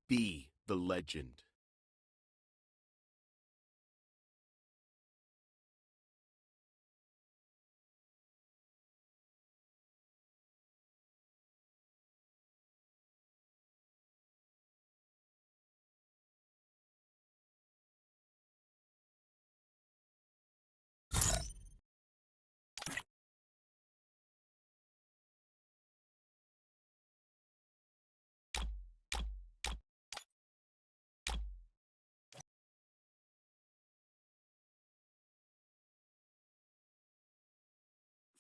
Be the legend.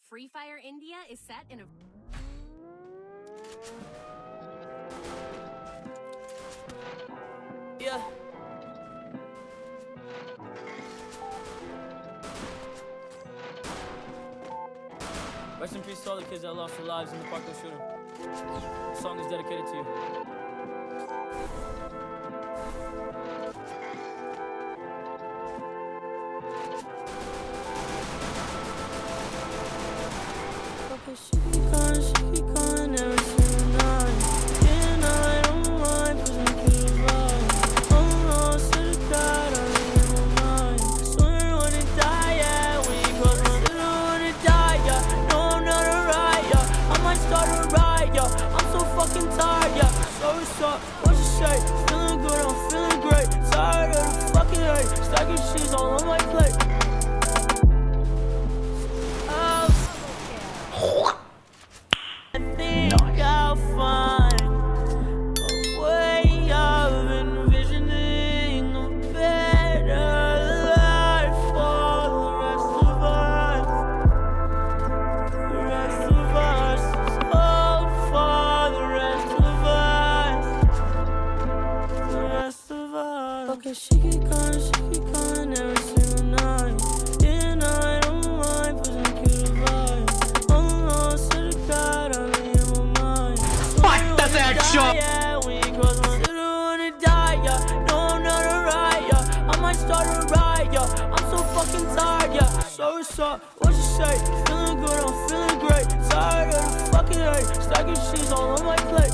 Free Fire India is set in a... Yeah. Rest in peace to all the kids that lost their lives in the Parkland shooting. The song is dedicated to you. She keep calling every single night. And I don't mind pushing through the ride. I'm lost to the God, I am mine. Swear when it die, yeah. When you cross my little when it die, yeah. No, I'm not alright, yeah. I might start a riot, yeah. I'm so fucking tired, yeah. So what's up? What you say? Feeling good, I'm feeling great. Tired of the fucking hate. Stacking cheese all on my plate. I think I'll find a way of envisioning a better life for the rest of us. The rest of us. Hope for the rest of us. The rest of us. Okay, she keep calling every single night. And I don't mind pushing through the vibe. I'm lost to the God, I am mine. Fuck does that shot? Yeah, when you cross my little when it die, yeah. No, I'm not alright, yeah. I might start a riot, yeah. I'm so fucking tired, yeah. So what's up? What you say? Feeling good, I'm feeling great. Tired of the fucking hate. Stacking cheese all on my plate.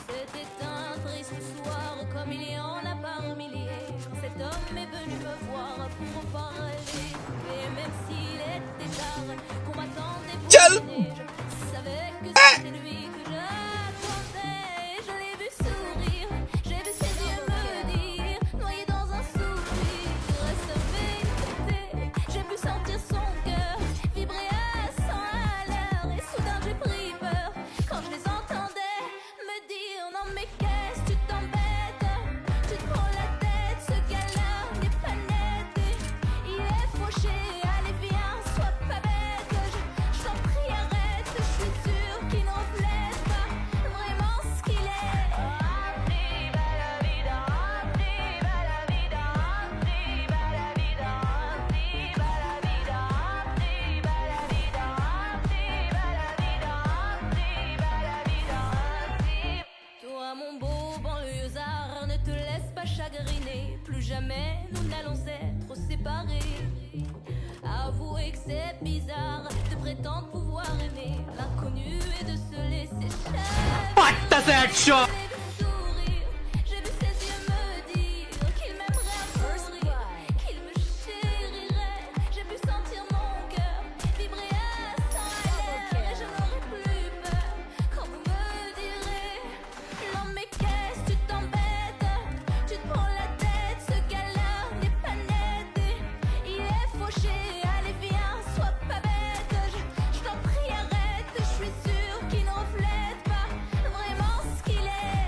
C'était un triste soir, comme il y en a par milliers. Cet homme est venu me voir pour parler. Et même s'il était tard, qu'on m'attendait pour dîner, je savais que c'était lui que j'attendais. Je l'ai vu sourire, j'ai vu ses yeux me dire, noyé dans un soupir, reste vérité. J'ai pu sentir son cœur vibrer à 100 à l'heure. Et soudain j'ai pris peur quand je les entendais me dire non mais qu'est-ce que tu t'embêtes, tu te prends la tête, ce gars-là n'est pas net, il est fauché, allez viens, sois pas bête, je t'en prie arrête, je suis sûre qu'il ne reflète pas vraiment ce qu'il est. Viva la vida, viva la vida, viva la vida, viva la vida, viva la vida, viva la vida, viva la vida. Toi mon beau banlieusard, ne te laisse pas chagriner. Plus jamais nous n'allons être séparés. Avouez que c'est bizarre de prétendre pouvoir aimer l'inconnu et de se laisser cher. Fuck does that shot? J'ai vu ses yeux me dire qu'il m'aimerait à mourir, qu'il me chérirait. J'ai pu sentir mon cœur vibrer à 100 à l'heure. Et je n'aurai plus peur quand vous me direz non mais qu'est-ce que tu t'embêtes, tu te prends la tête, ce gars-là n'est pas net, il est fauché, allez viens, sois pas bête, je t'en prie arrête, je suis sûre qu'il ne reflète pas vraiment ce qu'il est.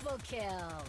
Double kill.